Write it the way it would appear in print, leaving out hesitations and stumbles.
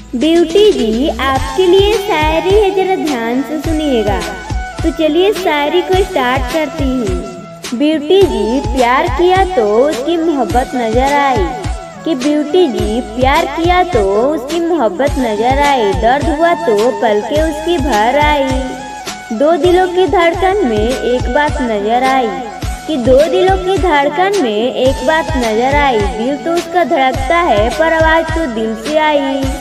Beauty जी आपके लिए शायरी है, जरा ध्यान से सुनिएगा। तो चलिए शायरी को स्टार्ट करती हूँ। ब्यूटी जी प्यार किया तो उसकी मोहब्बत नजर आई, कि ब्यूटी जी प्यार किया तो उसकी मोहब्बत नजर आई, दर्द हुआ तो पलके उसकी भर आई। दो दिलों की धड़कन में एक बात नजर आई, कि दो दिलों की धड़कन में एक बात नजर आई। दिल तो उसका धड़कता है पर आवाज तो दिल से आई।